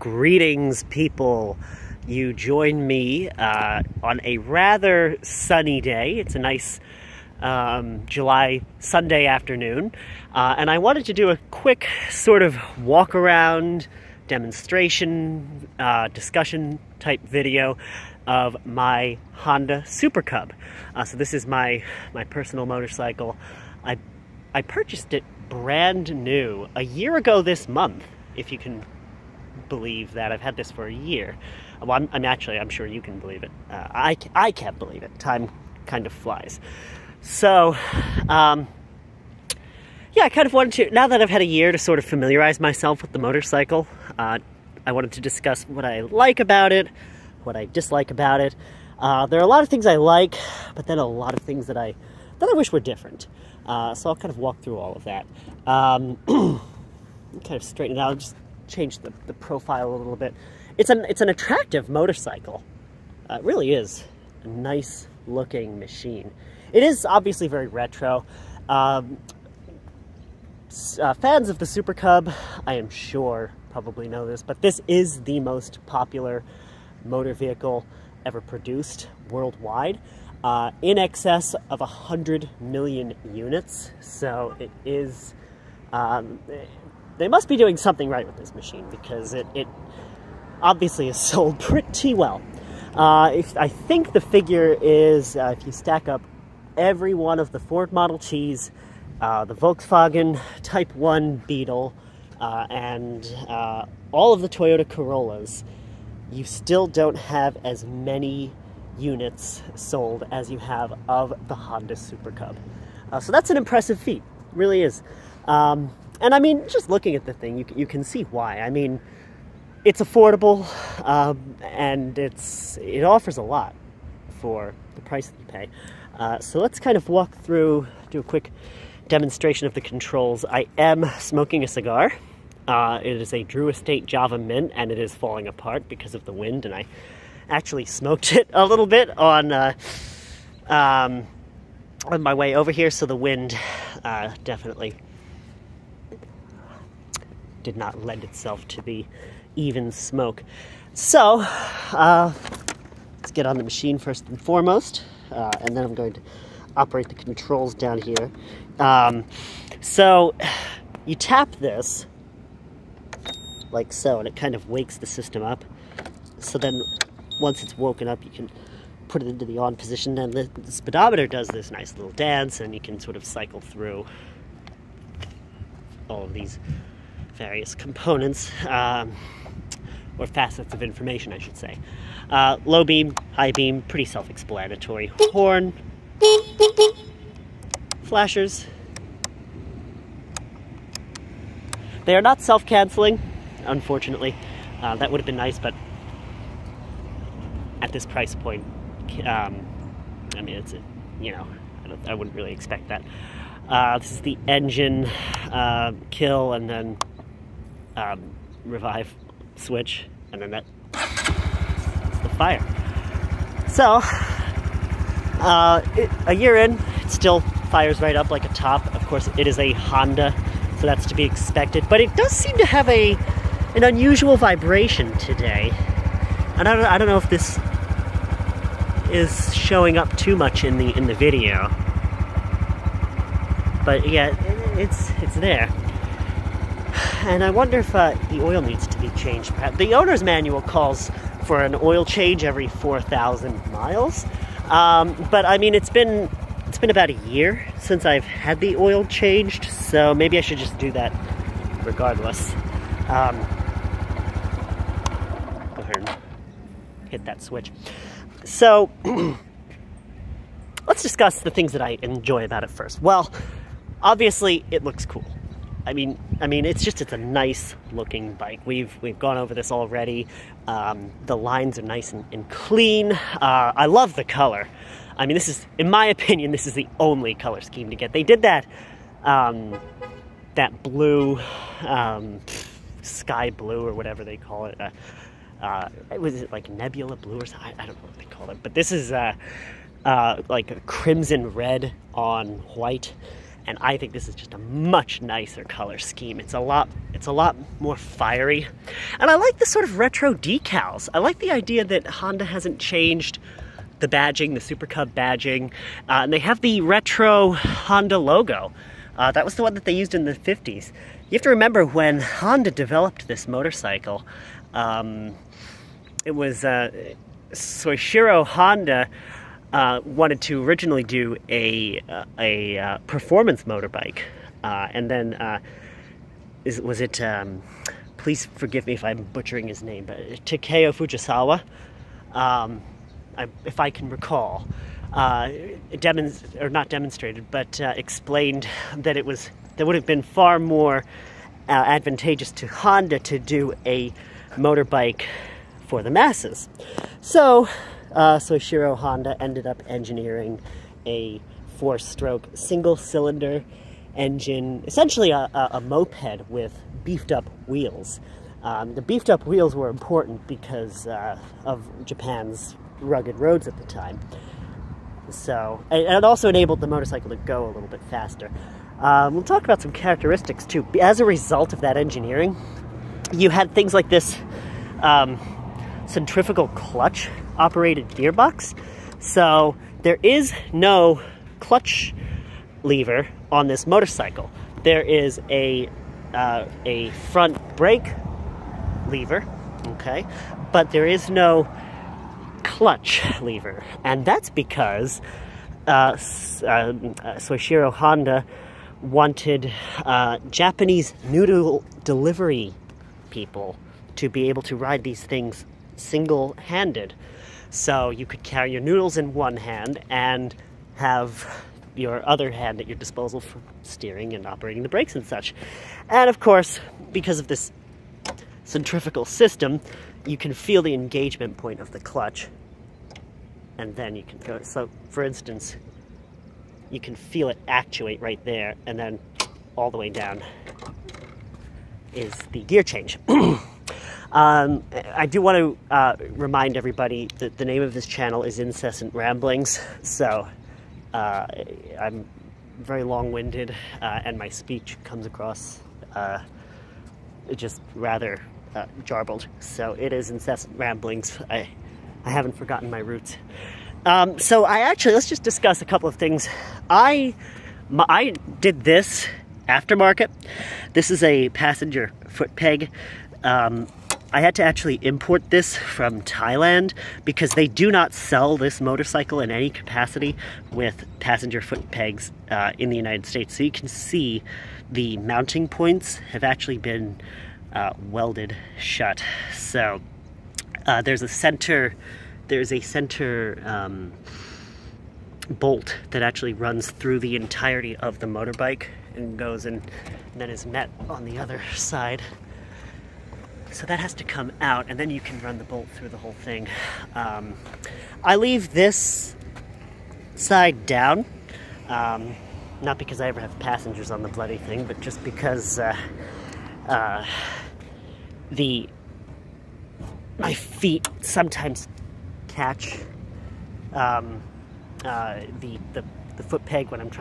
Greetings, people. You join me on a rather sunny day. It's a nice July Sunday afternoon, and I wanted to do a quick sort of walk around demonstration discussion type video of my Honda Super Cub. So this is my personal motorcycle. I purchased it brand new a year ago this month, if you can believe that. I've had this for a year. Well, I'm sure you can believe it. I can't believe it. Time kind of flies. So, yeah, I kind of wanted to, now that I've had a year to sort of familiarize myself with the motorcycle, I wanted to discuss what I like about it, what I dislike about it. There are a lot of things I like, but then a lot of things that I wish were different. So I'll kind of walk through all of that. Kind of straighten it out, just change the profile a little bit. It's an attractive motorcycle. It really is a nice looking machine. It is obviously very retro. Fans of the Super Cub, I am sure, probably know this, but this is the most popular motor vehicle ever produced worldwide. In excess of 100 million units. So it is, they must be doing something right with this machine, because it obviously is sold pretty well. I think the figure is, if you stack up every one of the Ford Model Ts, the Volkswagen Type 1 Beetle, and all of the Toyota Corollas, you still don't have as many units sold as you have of the Honda Super Cub. So that's an impressive feat, it really is. And I mean, just looking at the thing, you can see why. I mean, it's affordable, and it offers a lot for the price that you pay. So let's kind of walk through, do a quick demonstration of the controls. I am smoking a cigar. It is a Drew Estate Java Mint, and it is falling apart because of the wind, and I actually smoked it a little bit on my way over here, so the wind definitely did not lend itself to the even smoke. So let's get on the machine first and foremost, and then I'm going to operate the controls down here. So you tap this like so, and it kind of wakes the system up. So then once it's woken up, you can put it into the on position, and the speedometer does this nice little dance, and you can sort of cycle through all of these various components, or facets of information, I should say. Low beam, high beam, pretty self-explanatory. Horn, flashers. They are not self-canceling, unfortunately. That would have been nice, but at this price point, I mean, it's, you know, I wouldn't really expect that. This is the engine kill, and then revive switch, and then that's the fire. So, a year in, it still fires right up like a top. Of course, it is a Honda, so that's to be expected, but it does seem to have an unusual vibration today. And I don't know if this is showing up too much in the video, but yeah, it's there. And I wonder if the oil needs to be changed. Perhaps the owner's manual calls for an oil change every 4,000 miles, but I mean, it's been about a year since I've had the oil changed, so maybe I should just do that regardless. Go ahead and hit that switch. So, let's discuss the things that I enjoy about it first. Well, obviously, it looks cool. I mean, it's a nice looking bike. We've gone over this already. The lines are nice and clean. I love the color. I mean, this is, in my opinion, this is the only color scheme to get. They did that, that blue, sky blue or whatever they call it. Was it like nebula blue or something? I don't know what they call it. But this is like a crimson red on white. and I think this is just a much nicer color scheme. It's a lot more fiery, and I like the sort of retro decals. I like the idea that Honda hasn't changed the badging, the Super Cub badging, and they have the retro Honda logo. That was the one that they used in the 50s. You have to remember when Honda developed this motorcycle, it was Soichiro Honda wanted to originally do a performance motorbike, and then please forgive me if I'm butchering his name, but Takeo Fujisawa, if I can recall, not demonstrated, but explained that that would have been far more advantageous to Honda to do a motorbike for the masses. So Soichiro Honda ended up engineering a 4-stroke single-cylinder engine, essentially a moped with beefed-up wheels. The beefed-up wheels were important because of Japan's rugged roads at the time. So, and it also enabled the motorcycle to go a little bit faster. We'll talk about some characteristics too. As a result of that engineering, you had things like this centrifugal clutch operated gearbox. So there is no clutch lever on this motorcycle. There is a front brake lever, okay, but there is no clutch lever, and that's because Soichiro Honda wanted Japanese noodle delivery people to be able to ride these things single-handed. So you could carry your noodles in one hand and have your other hand at your disposal for steering and operating the brakes and such. And of course, because of this centrifugal system, you can feel the engagement point of the clutch, and then you can go. So, for instance, you can feel it actuate right there, and then all the way down is the gear change. I do want to remind everybody that the name of this channel is Incessant Ramblings, so I'm very long-winded, and my speech comes across just rather jarbled. So it is Incessant Ramblings. I haven't forgotten my roots. So let's just discuss a couple of things. I did this aftermarket. This is a passenger foot peg. I had to actually import this from Thailand because they do not sell this motorcycle in any capacity with passenger foot pegs in the United States. So you can see the mounting points have actually been welded shut. So there's a center bolt that actually runs through the entirety of the motorbike and goes and then is met on the other side. So that has to come out, and then you can run the bolt through the whole thing. I leave this side down, not because I ever have passengers on the bloody thing, but just because my feet sometimes catch the foot peg when I'm trying